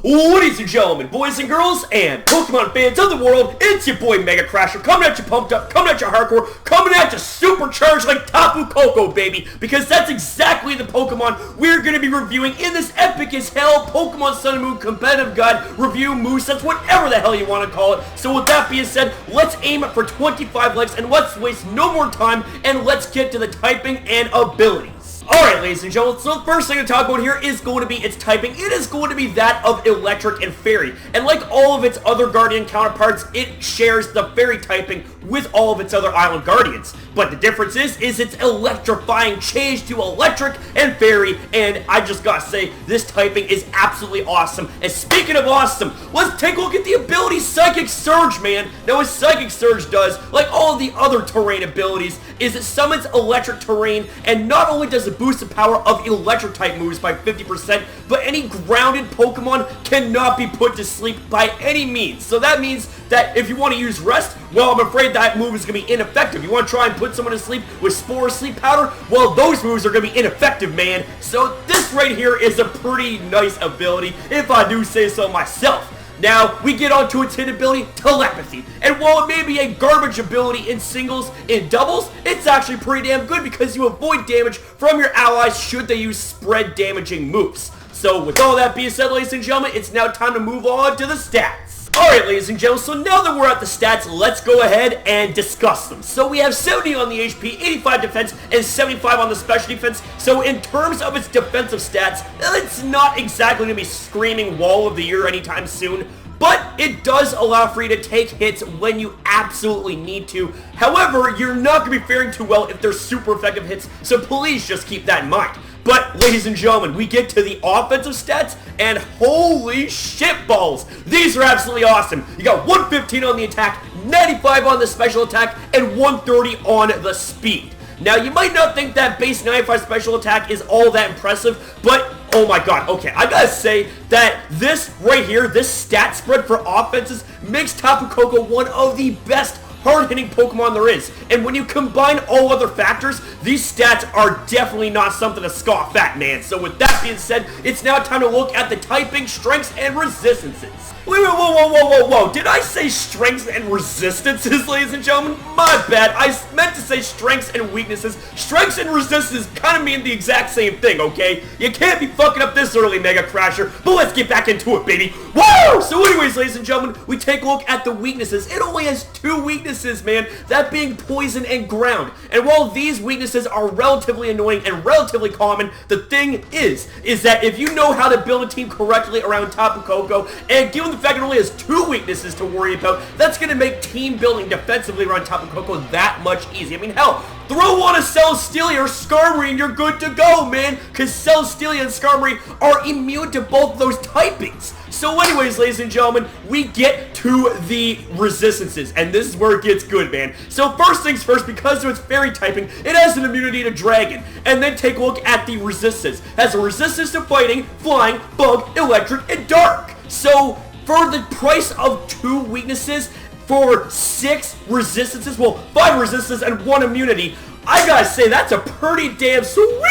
Ladies and gentlemen, boys and girls, and Pokemon fans of the world, it's your boy MegaCrasher, coming at you pumped up, coming at you hardcore, coming at you supercharged like Tapu Koko, baby, because that's exactly the Pokemon we're going to be reviewing in this epic as hell Pokemon Sun and Moon competitive guide review, movesets, whatever the hell you want to call it. So with that being said, let's aim for 25 likes, and let's waste no more time, and let's get to the typing and abilities. Alright, ladies and gentlemen, so the first thing to talk about here is going to be its typing. It is going to be that of Electric and Fairy. And like all of its other Guardian counterparts, it shares the Fairy typing with all of its other Island Guardians. But the difference is its electrifying change to Electric and Fairy, and I just gotta say, this typing is absolutely awesome. And speaking of awesome, let's take a look at the ability Psychic Surge, man. Now what Psychic Surge does, like all of the other terrain abilities, is it summons electric terrain, and not only does it boost the power of electric type moves by 50%, but any grounded Pokemon cannot be put to sleep by any means. So that means that if you want to use Rest, well, I'm afraid that move is going to be ineffective. You want to try and put someone to sleep with Spore Sleep Powder? Well, those moves are going to be ineffective, man. So this right here is a pretty nice ability, if I do say so myself. Now, we get on to its hidden ability, Telepathy. And while it may be a garbage ability in singles, in doubles, it's actually pretty damn good because you avoid damage from your allies should they use spread damaging moves. So with all that being said, ladies and gentlemen, it's now time to move on to the stats. Alright, ladies and gentlemen, so now that we're at the stats, let's go ahead and discuss them. So we have 70 on the HP, 85 defense, and 75 on the special defense. So in terms of its defensive stats, it's not exactly going to be screaming wall of the year anytime soon, but it does allow for you to take hits when you absolutely need to. However, you're not going to be faring too well if they're super effective hits, so please just keep that in mind. But, ladies and gentlemen, we get to the offensive stats, and holy shit balls, these are absolutely awesome. You got 115 on the attack, 95 on the special attack, and 130 on the speed. Now, you might not think that base 95 special attack is all that impressive, but oh my god, okay, I gotta say that this right here, this stat spread for offenses, makes Tapu Koko one of the best hard-hitting Pokemon there is. And when you combine all other factors, these stats are definitely not something to scoff at, man. So with that being said, it's now time to look at the typing, strengths, and resistances. Wait, whoa. Did I say strengths and resistances, ladies and gentlemen? My bad. I meant to say strengths and weaknesses. Strengths and resistances kind of mean the exact same thing, okay? You can't be fucking up this early, MegaCrasher. But let's get back into it, baby. Woo! So anyways, ladies and gentlemen, we take a look at the weaknesses. It only has 2 weaknesses, man. That being poison and ground. And while these weaknesses are relatively annoying and relatively common, the thing is that if you know how to build a team correctly around Tapu Koko, and given the fact it only has 2 weaknesses to worry about, that's going to make team building defensively around Tapu Koko that much easier. I mean, hell, throw on a Celesteela or Skarmory and you're good to go, man, because Celesteela and Skarmory are immune to both of those typings. So anyways, ladies and gentlemen, we get to the resistances, and this is where it gets good, man. So first things first, because of its fairy typing, it has an immunity to dragon. And then take a look at the resistance. It has a resistance to fighting, flying, bug, electric, and dark. So for the price of 2 weaknesses, for 6 resistances, well, 5 resistances and 1 immunity, I gotta say, that's a pretty damn sweet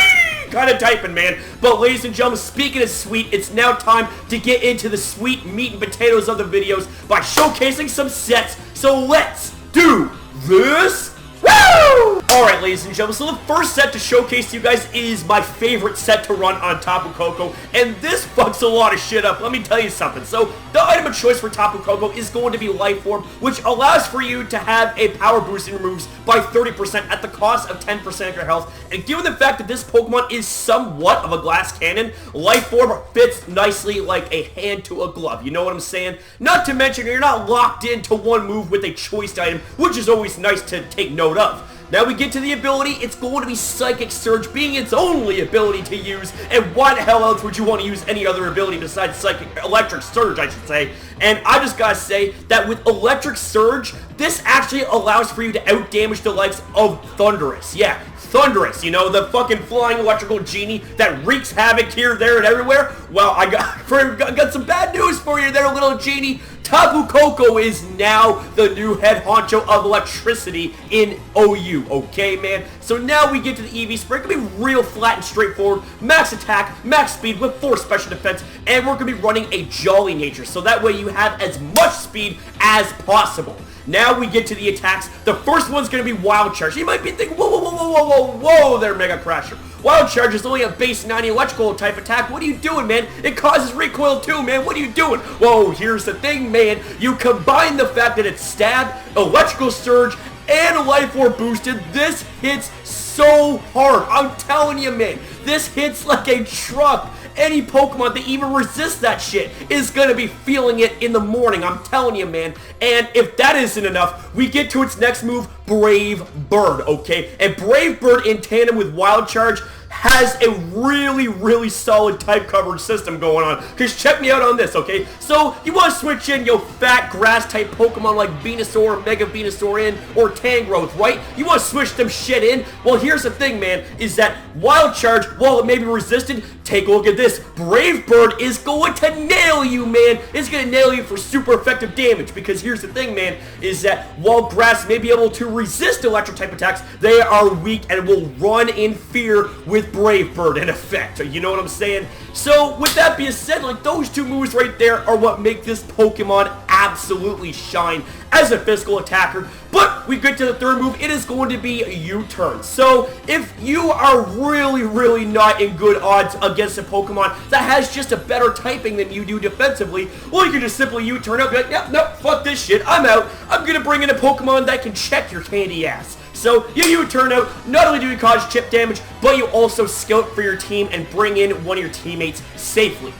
kind of typing, man. But ladies and gentlemen, speaking of sweet, it's now time to get into the sweet meat and potatoes of the videos by showcasing some sets. So let's do this. Woo! Alright, ladies and gentlemen, so the first set to showcase to you guys is my favorite set to run on Tapu Koko, and this fucks a lot of shit up, let me tell you something. So, the item of choice for Tapu Koko is going to be Life Orb, which allows for you to have a power boost in your moves by 30% at the cost of 10% of your health, and given the fact that this Pokemon is somewhat of a glass cannon, Life Orb fits nicely like a hand to a glove, you know what I'm saying? Not to mention, you're not locked into one move with a choice item, which is always nice to take note of. Now we get to the ability, it's going to be Psychic Surge being its only ability to use, and why the hell else would you want to use any other ability besides Electric Surge, I should say. And I just gotta say that with Electric Surge, this actually allows for you to outdamage the likes of Thundurus. Yeah, Thundurus, you know, the fucking flying electrical genie that wreaks havoc here, there, and everywhere. Well, I got some bad news for you there, little genie. Tapu Koko is now the new head honcho of electricity in OU, okay, man? So now we get to the EV Sprint. It's going to be real flat and straightforward. Max attack, max speed with 4 special defense, and we're going to be running a Jolly nature. So that way you have as much speed as possible. Now we get to the attacks. The first one's going to be Wild Charge. You might be thinking, whoa, whoa, whoa, whoa, whoa, whoa, whoa there, MegaCrasher. Wild Charge is only a base 90 electrical type attack. What are you doing, man? It causes recoil too, man. What are you doing? Whoa, here's the thing, man. You combine the fact that it's stab, electrical surge, and life orb boosted. This hits so hard. I'm telling you, man. This hits like a truck. Any Pokemon that even resists that shit is gonna be feeling it in the morning. I'm telling you, man. And if that isn't enough, we get to its next move, Brave Bird, okay? And Brave Bird in tandem with Wild Charge has a really, really solid type coverage system going on. Because check me out on this, okay? So, you want to switch in your fat grass-type Pokemon like Venusaur, Mega Venusaur in, or Tangrowth, right? You want to switch them shit in? Well, here's the thing, man, is that Wild Charge, while it may be resistant, take a look at this. Brave Bird is going to nail you, man. It's going to nail you for super effective damage. Because here's the thing, man, is that while grass may be able to resist electric-type attacks, they are weak and will run in fear with Brave Bird in effect. You know what I'm saying? So, with that being said, like, those two moves right there are what make this Pokemon absolutely shine as a physical attacker. But we get to the third move. It is going to be a U-turn. So, if you are really, really not in good odds against a Pokemon that has just a better typing than you do defensively, well, you can just simply U-turn up and be like, yep, nope, fuck this shit, I'm out. I'm gonna bring in a Pokemon that can check your candy ass. So, you U-turn out, not only do you cause chip damage, but you also scout for your team and bring in one of your teammates safely.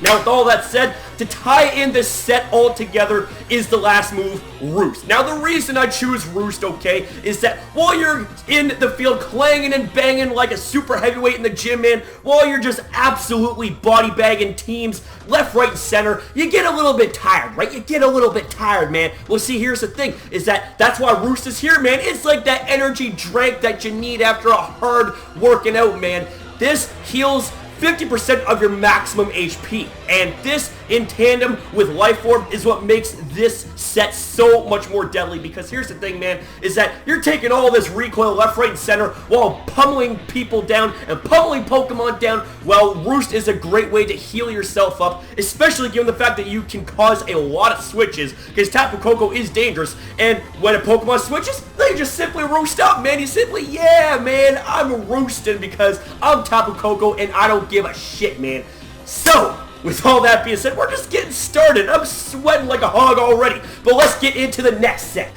Now, with all that said, to tie in this set all together is the last move, Roost. Now, the reason I choose Roost, okay, is that while you're in the field clanging and banging like a super heavyweight in the gym, man, while you're just absolutely body bagging teams left, right, and center, you get a little bit tired, right? You get a little bit tired, man. Well, see, here's the thing, is that's why Roost is here, man. It's like that energy drink that you need after a hard working out, man. This heals 50% of your maximum HP, and this in tandem with Life Orb is what makes this set so much more deadly. Because here's the thing, man, is that you're taking all this recoil left, right, and center while pummeling people down and pummeling Pokemon down. Well, Roost is a great way to heal yourself up, especially given the fact that you can cause a lot of switches, because Tapu Koko is dangerous, and when a Pokemon switches, they just simply roost up, man. You simply, yeah, man, I'm roosting because I'm Tapu Koko and I don't give a shit, man. So, with all that being said, we're just getting started. I'm sweating like a hog already, but let's get into the next set.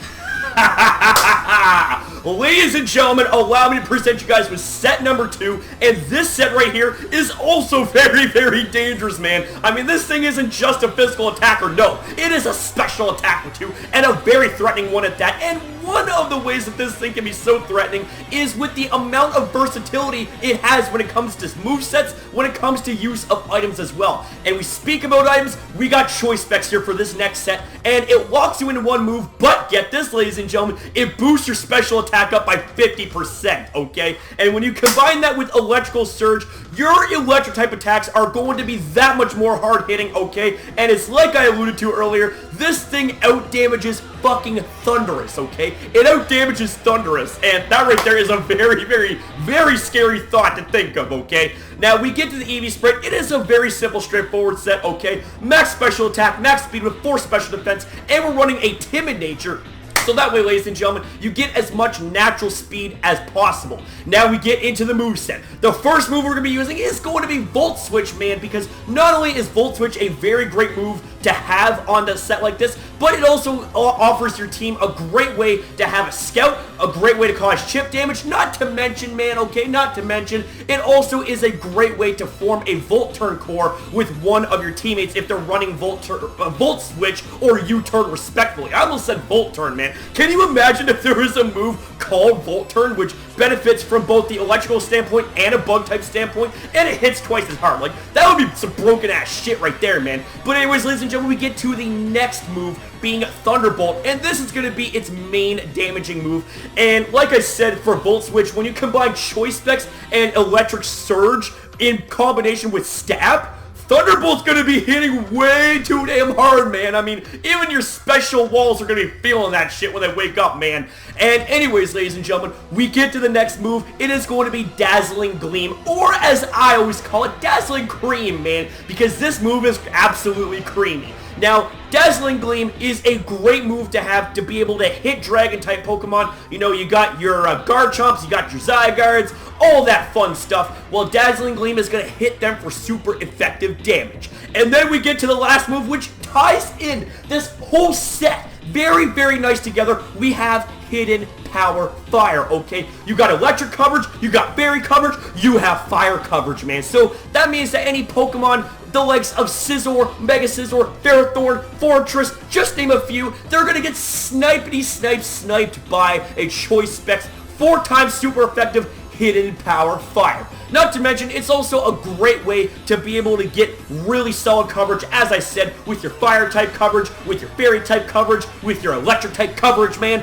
Ladies and gentlemen, allow me to present you guys with set number 2, and this set right here is also very, very dangerous, man. I mean, this thing isn't just a physical attacker, no. It is a special attacker too, and a very threatening one at that. And one of the ways that this thing can be so threatening is with the amount of versatility it has when it comes to movesets, when it comes to use of items as well. And we speak about items, we got choice specs here for this next set, and it locks you into one move, but get this, ladies and gentlemen, it boosts your special attack up by 50%, okay? And when you combine that with electrical surge, your electric type attacks are going to be that much more hard hitting, okay? And it's like I alluded to earlier, this thing out damages fucking Thundurus, okay? It out damages Thundurus, and that right there is a very, very, very scary thought to think of, okay? Now, we get to the EV Sprint. It is a very simple, straightforward set, okay? Max special attack, max speed with 4 special defense, and we're running a timid nature. So that way, ladies and gentlemen, you get as much natural speed as possible. Now we get into the moveset. The first move we're going to be using is going to be Volt Switch, man, because not only is Volt Switch a very great move to have on the set like this, but it also offers your team a great way to have a scout, a great way to cause chip damage, not to mention, man, okay, not to mention, it also is a great way to form a Volt Turn core with one of your teammates if they're running Volt Switch or U-Turn respectively. I almost said Volt Turn, man. Can you imagine if there was a move called Volt Turn, which benefits from both the electrical standpoint and a bug type standpoint, and it hits twice as hard? Like, that would be some broken ass shit right there, man. But anyways, ladies and gentlemen, we get to the next move being Thunderbolt, and this is going to be its main damaging move. And like I said, for Volt Switch, when you combine Choice Specs and Electric Surge in combination with Stab, Thunderbolt's gonna be hitting way too damn hard, man. I mean, even your special walls are gonna be feeling that shit when they wake up, man. And anyways, ladies and gentlemen, we get to the next move. It is going to be Dazzling Gleam, or as I always call it, Dazzling Cream, man, because this move is absolutely creamy. Now, Dazzling Gleam is a great move to have to be able to hit Dragon-type Pokemon. You know, you got your Garchomps, you got your Zygardes, all that fun stuff. Well, Dazzling Gleam is going to hit them for super effective damage. And then we get to the last move, which ties in this whole set very, very nice together. We have Hidden Power Fire, okay? You got electric coverage, you got berry coverage, you have fire coverage, man. So that means that any Pokemon, the likes of Scizor, Mega Scizor, Ferrothorn, Fortress, just name a few, they're gonna get sniped by a Choice Specs 4 times super effective Hidden Power Fire. Not to mention, it's also a great way to be able to get really solid coverage, as I said, with your fire type coverage, with your fairy type coverage, with your electric type coverage, man.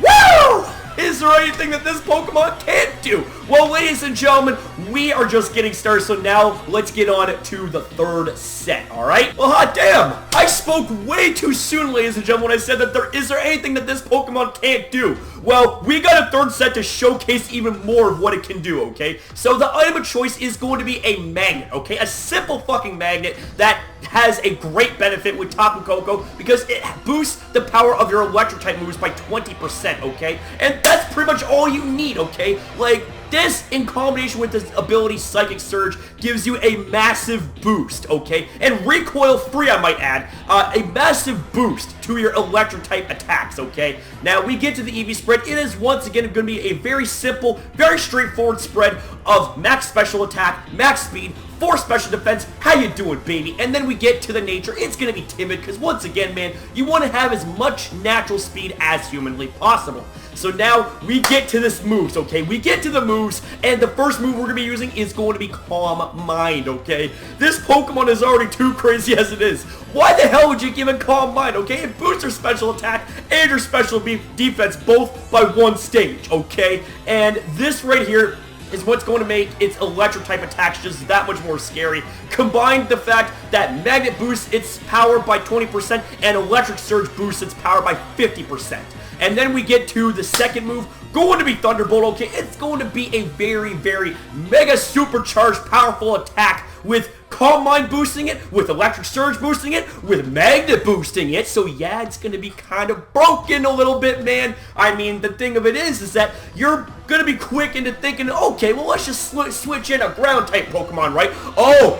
Woo! Is there anything that this Pokemon can't do? Well, ladies and gentlemen, we are just getting started, so now let's get on to the third set, alright? Well, hot damn! I spoke way too soon, ladies and gentlemen, when I said that is there anything that this Pokemon can't do? Well, we got a third set to showcase even more of what it can do, okay? So the item of choice is going to be a magnet, okay? A simple fucking magnet that has a great benefit with Tapu Koko because it boosts the power of your electric type moves by 20%, okay? And that's pretty much all you need, okay? Like, this, in combination with this ability Psychic Surge, gives you a massive boost, okay? And recoil free, I might add, a massive boost to your electric type attacks, okay? Now, we get to the EV spread. It is once again going to be a very simple, very straightforward spread of max special attack, max speed, 4 special defense. How you doing, baby? And then we get to the nature. It's going to be timid because, once again, man, you want to have as much natural speed as humanly possible. So now we get to this moves, okay? We get to the moves, and the first move we're going to be using is going to be Calm Mind, okay? This Pokemon is already too crazy as it is. Why the hell would you give it Calm Mind, okay? It boosts your special attack and your special defense both by 1 stage, okay? And this right here is what's going to make its electric type attacks just that much more scary. Combined the fact that Magnet boosts its power by 20% and Electric Surge boosts its power by 50%. And then we get to the second move, going to be Thunderbolt, okay? It's going to be a very, very mega supercharged powerful attack with Calm Mind boosting it, with Electric Surge boosting it, with Magnet boosting it. So yeah, it's going to be kind of broken a little bit, man. I mean, the thing of it is that you're going to be quick into thinking, okay, well, let's just switch in a ground-type Pokemon, right? Oh,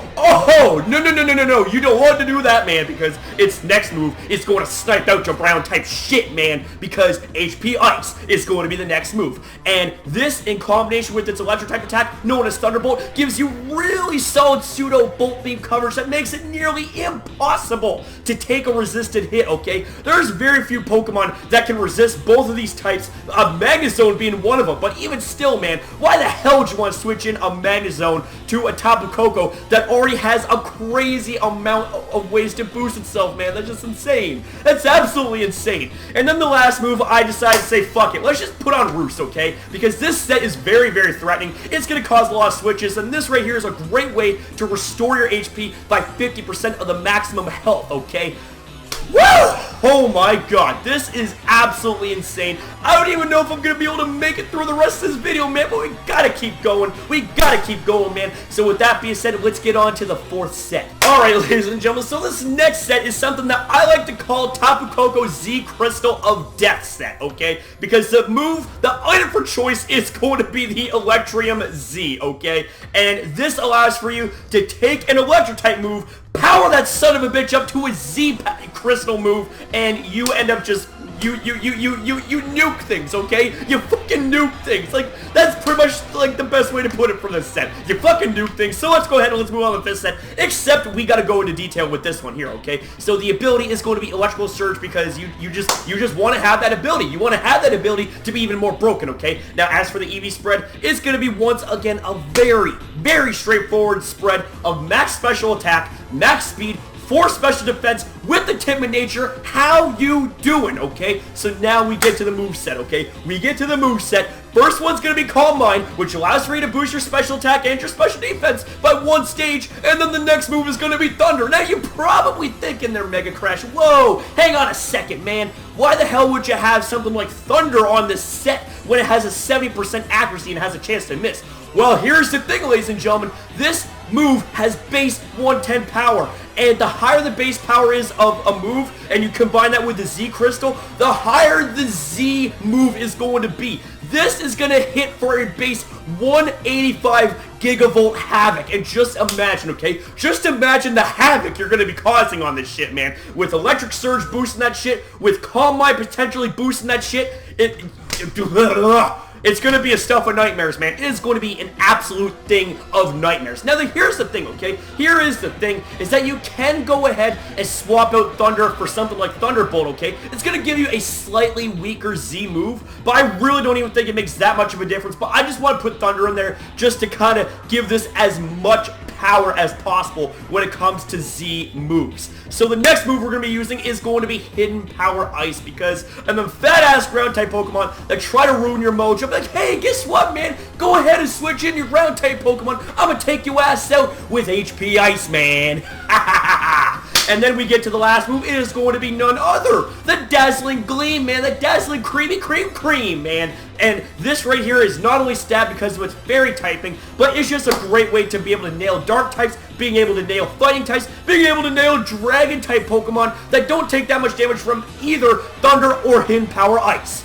no, you don't want to do that, man, because its next move is going to snipe out your ground-type shit, man, because HP Ice is going to be the next move. And this, in combination with its electric-type attack, known as Thunderbolt, gives you really solid pseudo-Bolt Beam coverage that makes it nearly impossible to take a resisted hit, okay? There's very few Pokemon that can resist both of these types, Magnezone being one of them, but even still, man, why the hell would you want to switch in a Magnezone to a Tapu Koko that already has a crazy amount of ways to boost itself, man? That's just insane. That's absolutely insane. And then the last move, I decided to say, fuck it, let's just put on Roost, okay? Because this set is very, very threatening. It's going to cause a lot of switches, and this right here is a great way to restore your HP by 50% of the maximum health, okay? Woo! Oh my god, this is absolutely insane. I don't even know if I'm going to be able to make it through the rest of this video, man, but we gotta keep going. We gotta keep going, man. So with that being said, let's get on to the 4th set. Alright, ladies and gentlemen, so this next set is something that I like to call Tapu Koko Z Crystal of Death set, okay? Because the item for choice is going to be the Electrium Z, okay? And this allows for you to take an electric type move, power that son of a bitch up to a Z crystal move, and you end up just you nuke things, okay? You fucking nuke things. Like, that's pretty much like the best way to put it for this set. You fucking nuke things. So let's go ahead and let's move on with this set. Except we gotta go into detail with this one here, okay? So the ability is going to be Electrical Surge because you just want to have that ability. You want to have that ability to be even more broken, okay? Now, as for the EV spread, it's gonna be once again a very, very straightforward spread of max special attack, max speed, 4 special defense with the timid nature. How you doing, okay? So now we get to the moveset, okay? We get to the moveset. First one's going to be Calm Mind, which allows for you to boost your special attack and your special defense by 1 stage, and then the next move is going to be Thunder. Now you're probably thinking there, MegaCrasher, whoa, hang on a second, man. Why the hell would you have something like Thunder on this set when it has a 70% accuracy and has a chance to miss? Well, here's the thing, ladies and gentlemen. This move has base 110 power, and the higher the base power is of a move, and you combine that with the Z Crystal, the higher the Z move is going to be. This is going to hit for a base 185 gigavolt havoc, and just imagine, okay? Just imagine the havoc you're going to be causing on this shit, man. With Electric Surge boosting that shit, with Calm Mind potentially boosting that shit, it's going to be a stuff of nightmares, man. It is going to be an absolute thing of nightmares. Now, here's the thing, okay? Here is the thing, is that you can go ahead and swap out Thunder for something like Thunderbolt, okay? It's going to give you a slightly weaker Z move, but I really don't even think it makes that much of a difference. But I just want to put Thunder in there just to kind of give this as much power as possible when it comes to Z moves. So the next move we're going to be using is going to be Hidden Power Ice, because I'm a fat-ass ground-type Pokemon that try to ruin your mojo. I'm like, hey, guess what, man? Go ahead and switch in your ground-type Pokemon. I'm going to take your ass out with HP Ice, man. And then we get to the last move. It is going to be none other than Dazzling Gleam, man. The Dazzling Cream, man. And this right here is not only stab because of its fairy typing, but it's just a great way to be able to nail dark types, being able to nail fighting types, being able to nail dragon type Pokemon that don't take that much damage from either Thunder or Hidden Power Ice.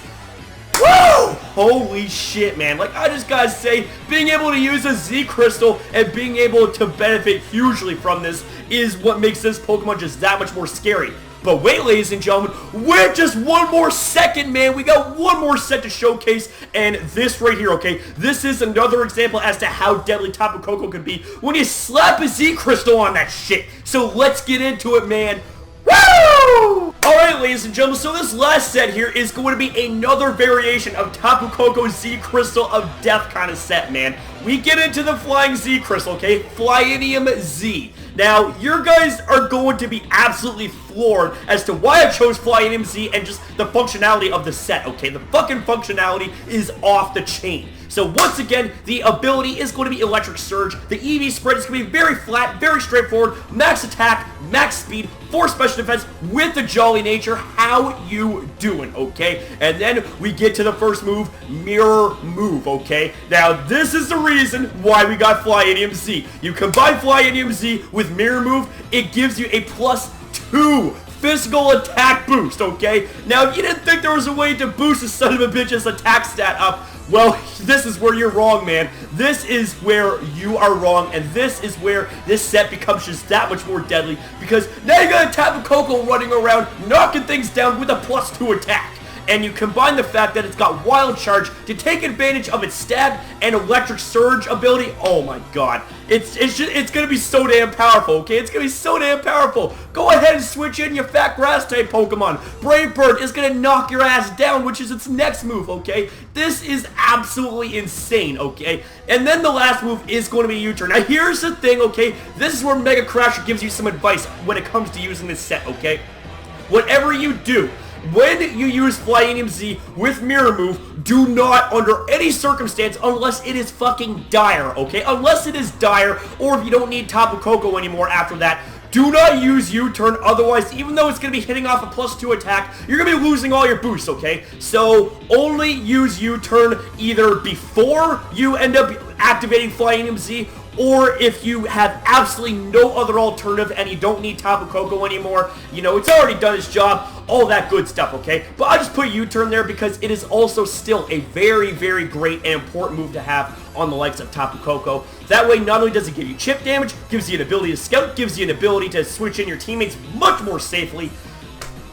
Woo! Holy shit, man. Like, I just gotta say, being able to use a Z Crystal and being able to benefit hugely from this is what makes this Pokemon just that much more scary. But wait, ladies and gentlemen, with just one more second, man, we got one more set to showcase, and this right here, okay, this is another example as to how deadly Tapu Koko could be when you slap a Z Crystal on that shit. So let's get into it, man. Woo! Alright, ladies and gentlemen, so this last set here is going to be another variation of Tapu Koko's Z Crystal of Death kind of set, man. We get into the Flying Z Crystal, okay? Flyinium Z. Now, your guys are going to be absolutely floored as to why I chose Flyinium Z and just the functionality of the set, okay? The fucking functionality is off the chain. So once again, the ability is going to be Electric Surge. The EV spread is going to be very flat, very straightforward. Max attack, max speed, 4 special defense with the Jolly nature. How you doing, okay? And then we get to the first move, Mirror Move, okay? Now, this is the reason why we got Flyinium Z. You combine Flyinium Z with Mirror Move, it gives you a +2 physical attack boost, okay? Now, if you didn't think there was a way to boost a son of a bitch's attack stat up, well, this is where you're wrong, man. This is where you are wrong, and this is where this set becomes just that much more deadly, because now you got a Tapu Koko running around, knocking things down with a +2 attack. And you combine the fact that it's got Wild Charge to take advantage of its stab and Electric Surge ability. Oh my god. It's gonna be so damn powerful, okay? It's gonna be so damn powerful. Go ahead and switch in your fat grass type Pokemon. Brave Bird is gonna knock your ass down, which is its next move, okay? This is absolutely insane, okay? And then the last move is going to be U-turn. Now here's the thing, okay? This is where MegaCrasher gives you some advice when it comes to using this set, okay? Whatever you do, when you use Flyinium Z with Mirror Move, do not, under any circumstance, unless it is fucking dire, okay? Unless it is dire, or if you don't need Tapu Koko anymore after that, do not use U-turn. Otherwise, even though it's going to be hitting off a +2 attack, you're going to be losing all your boosts, okay? So, only use U-turn either before you end up activating Flyinium Z, or if you have absolutely no other alternative and you don't need Tapu Koko anymore, you know, it's already done its job, all that good stuff, okay? But I just put U-turn there because it is also still a very, very great and important move to have on the likes of Tapu Koko. That way, not only does it give you chip damage, gives you an ability to scout, gives you an ability to switch in your teammates much more safely.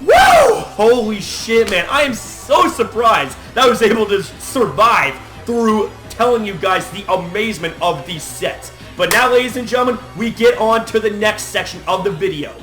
Woo! Holy shit, man. I am so surprised that I was able to survive through telling you guys the amazement of these sets. But now, ladies and gentlemen, we get on to the next section of the video.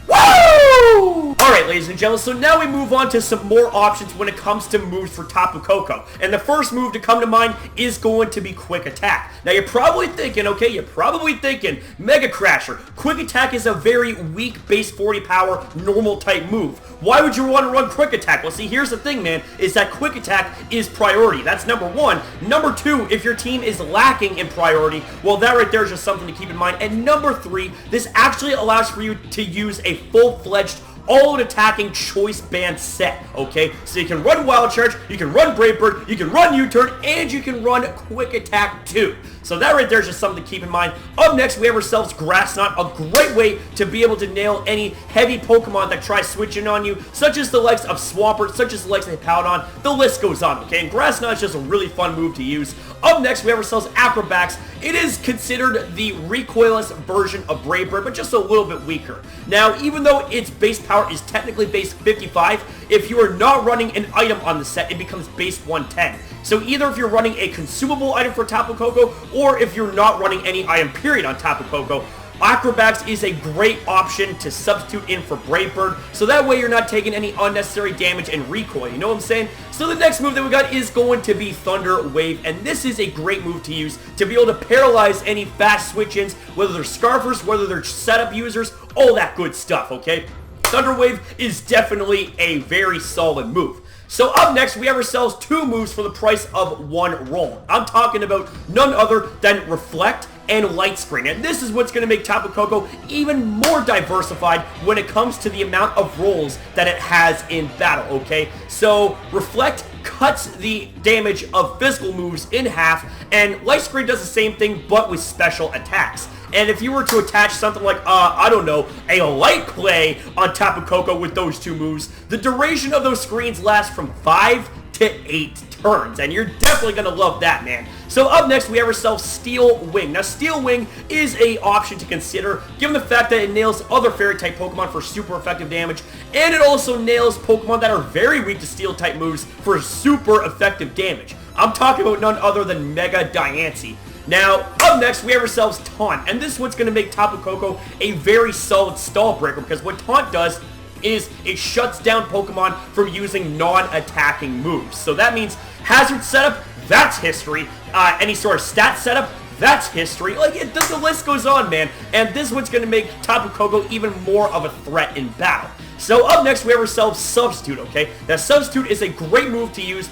Woo! Alright, ladies and gentlemen, so now we move on to some more options when it comes to moves for Tapu Koko. And the first move to come to mind is going to be Quick Attack. Now you're probably thinking, MegaCrasher, Quick Attack is a very weak base 40 power, normal type move. Why would you want to run Quick Attack? Well, see, here's the thing, man, is that Quick Attack is priority. That's number one. Number two, if your team is lacking in priority, well, that right there is just something to keep in mind. And number three, this actually allows for you to use a full-fledged all attacking choice band set, okay? So you can run Wild Charge, you can run Brave Bird, you can run U-Turn, and you can run Quick Attack too. So that right there is just something to keep in mind. Up next, we have ourselves Grass Knot, a great way to be able to nail any heavy Pokemon that try switching on you, such as the likes of Swampert, such as the likes of Hippowdon. The list goes on, okay? And Grass Knot is just a really fun move to use. Up next, we have ourselves Acrobats. It is considered the recoilless version of Brave Bird, but just a little bit weaker. Now, even though its base power is technically base 55, if you are not running an item on the set, it becomes base 110. So either if you're running a consumable item for Tapu Koko, or if you're not running any item period on Tapu Koko, Acrobats is a great option to substitute in for Brave Bird, so that way you're not taking any unnecessary damage and recoil, you know what I'm saying? So the next move that we got is going to be Thunder Wave, and this is a great move to use to be able to paralyze any fast switch-ins, whether they're Scarfers, whether they're setup users, all that good stuff, okay? Thunder Wave is definitely a very solid move. So up next, we have ourselves two moves for the price of one roll. I'm talking about none other than Reflect and Light Screen. And this is what's going to make Tapu Koko even more diversified when it comes to the amount of rolls that it has in battle, okay? So Reflect cuts the damage of physical moves in half, and Light Screen does the same thing, but with special attacks. And if you were to attach something like, I don't know, a Light Clay on Tapu Koko with those two moves, the duration of those screens lasts from 5 to 8 turns, and you're definitely going to love that, man. So up next, we have ourselves Steel Wing. Now, Steel Wing is a option to consider, given the fact that it nails other Fairy-type Pokemon for super effective damage, and it also nails Pokemon that are very weak to Steel-type moves for super effective damage. I'm talking about none other than Mega Diancie. Now, up next, we have ourselves Taunt, and this is what's going to make Tapu Koko a very solid stall breaker, because what Taunt does is it shuts down Pokemon from using non-attacking moves. So that means Hazard Setup, that's history. Any sort of stat setup, that's history. Like, the list goes on, man. And this is what's going to make Tapu Koko even more of a threat in battle. So up next, we have ourselves Substitute, okay? Now, Substitute is a great move to use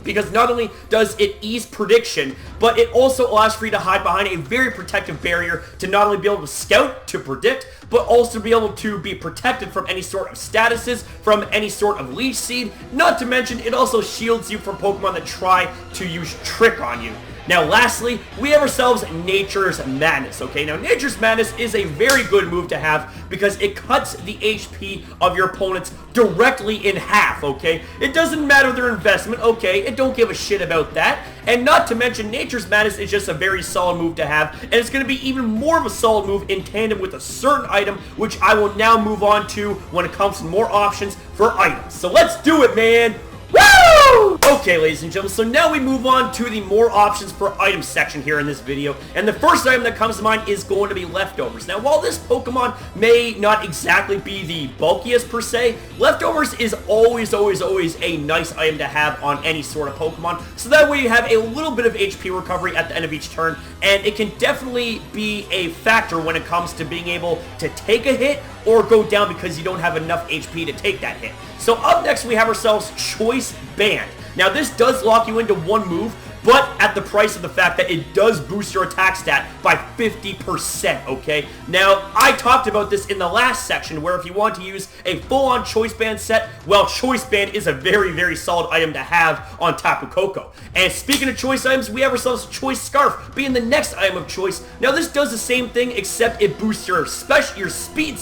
because not only does it ease prediction, but it also allows for you to hide behind a very protective barrier to not only be able to scout, to predict, but also be able to be protected from any sort of statuses, from any sort of Leech Seed. Not to mention, it also shields you from Pokemon that try to use Trick on you. Now, lastly, we have ourselves Nature's Madness, okay? Now, Nature's Madness is a very good move to have because it cuts the HP of your opponents directly in half, okay? It doesn't matter their investment, okay? It don't give a shit about that. And not to mention, Nature's Madness is just a very solid move to have, and it's going to be even more of a solid move in tandem with a certain item, which I will now move on to when it comes to more options for items. So let's do it, man! Woo! Okay, ladies and gentlemen, so now we move on to the more options for item section here in this video, and the first item that comes to mind is going to be Leftovers. Now, while this Pokemon may not exactly be the bulkiest per se, Leftovers is always a nice item to have on any sort of Pokemon, so that way you have a little bit of HP recovery at the end of each turn, and it can definitely be a factor when it comes to being able to take a hit or go down because you don't have enough HP to take that hit. So up next, we have ourselves Choice Band. Now, this does lock you into one move, but at the price of the fact that it does boost your attack stat by 50%, okay? Now, I talked about this in the last section, where if you want to use a full-on Choice Band set, well, Choice Band is a very solid item to have on Tapu Koko. And speaking of choice items, we have ourselves Choice Scarf, being the next item of choice. Now, this does the same thing, except it boosts your speed,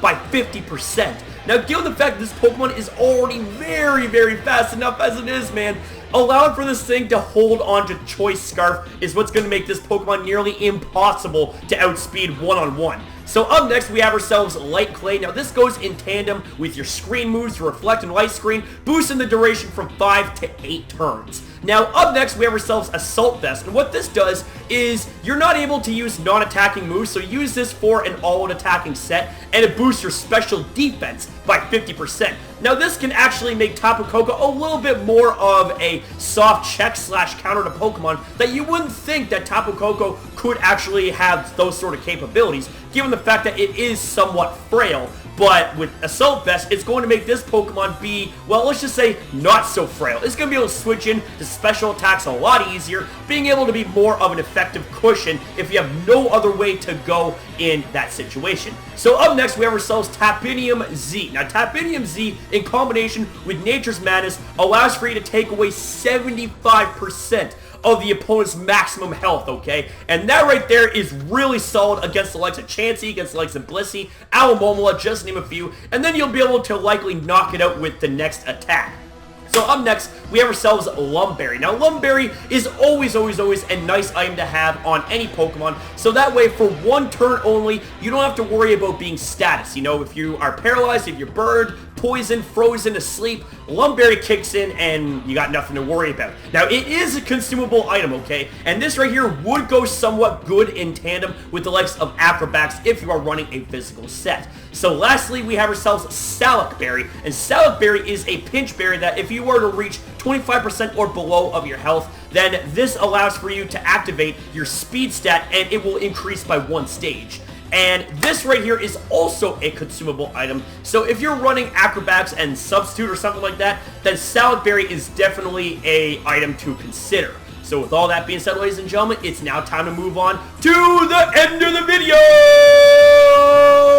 by 50%. Now, given the fact that this Pokemon is already very fast enough as it is, man, allowing for this thing to hold on to Choice Scarf is what's going to make this Pokemon nearly impossible to outspeed one-on-one. So up next, we have ourselves Light Clay. Now, this goes in tandem with your screen moves, Reflect and Light Screen, boosting the duration from 5 to 8 turns. Now, up next, we have ourselves Assault Vest, and what this does is you're not able to use non-attacking moves, so use this for an all-out attacking set, and it boosts your special defense by 50%. Now, this can actually make Tapu Koko a little bit more of a soft check slash counter to Pokemon that you wouldn't think that Tapu Koko could actually have those sort of capabilities, given the fact that it is somewhat frail. But with Assault Vest, it's going to make this Pokemon be, well, let's just say, not so frail. It's going to be able to switch in to special attacks a lot easier, being able to be more of an effective cushion if you have no other way to go in that situation. So up next, we have ourselves Tapinium Z. Now, Tapinium Z, in combination with Nature's Madness, allows for you to take away 75% of the opponent's maximum health, okay? And that right there is really solid against the likes of Chansey, against the likes of Blissey, Alomomola, just to name a few, and then you'll be able to likely knock it out with the next attack. So up next, we have ourselves Lumberry. Now, Lumberry is always a nice item to have on any Pokemon, so that way, for one turn only, you don't have to worry about being status. You know, if you are paralyzed, if you're burned, poisoned, frozen, asleep, Lumberry kicks in and you got nothing to worry about. Now, it is a consumable item, okay? And this right here would go somewhat good in tandem with the likes of Acrobats if you are running a physical set. So lastly, we have ourselves SALAC Berry, and SALAC Berry is a pinch berry that if you were to reach 25% or below of your health, then this allows for you to activate your speed stat and it will increase by 1 stage. And this right here is also a consumable item, so if you're running Acrobats and Substitute or something like that, then SALAC Berry is definitely a item to consider. So with all that being said, ladies and gentlemen, it's now time to move on to the end of the video!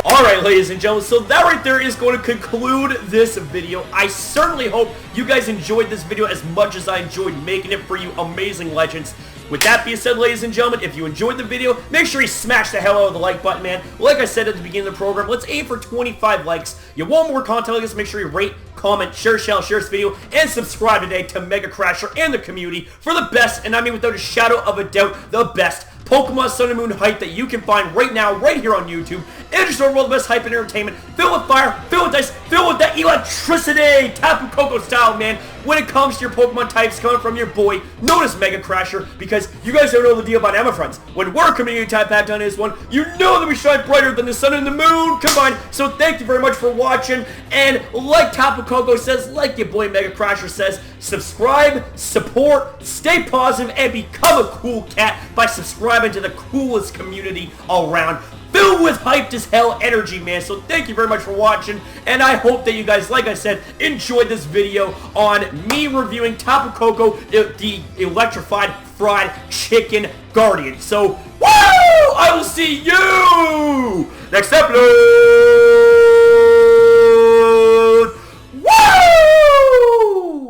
Alright, ladies and gentlemen, so that right there is going to conclude this video. I certainly hope you guys enjoyed this video as much as I enjoyed making it for you amazing legends. With that being said, ladies and gentlemen, if you enjoyed the video, make sure you smash the hell out of the like button, man. Like I said at the beginning of the program, let's aim for 25 likes. You want more content like this, make sure you rate, comment, share this video, and subscribe today to MegaCrasher and the community for the best, and I mean without a shadow of a doubt, the best Pokemon Sun and Moon hype that you can find right now, right here on YouTube. And just overall the best hype and entertainment, filled with fire, filled with dice, filled with that electricity, Tapu Koko style, man, when it comes to your Pokemon types coming from your boy, known as MegaCrasher, because you guys don't know the deal about Emma friends. When we're community type back on this one, you know that we shine brighter than the sun and the moon combined. So thank you very much for watching, and like Tapu Koko says, like your boy MegaCrasher says, subscribe, support, stay positive, and become a cool cat by subscribing to the coolest community all around, filled with hyped as hell energy, man. So thank you very much for watching, and I hope that you guys, like I said, enjoyed this video on me reviewing Tapu Koko, the electrified fried chicken guardian. So, woo! I will see you next episode!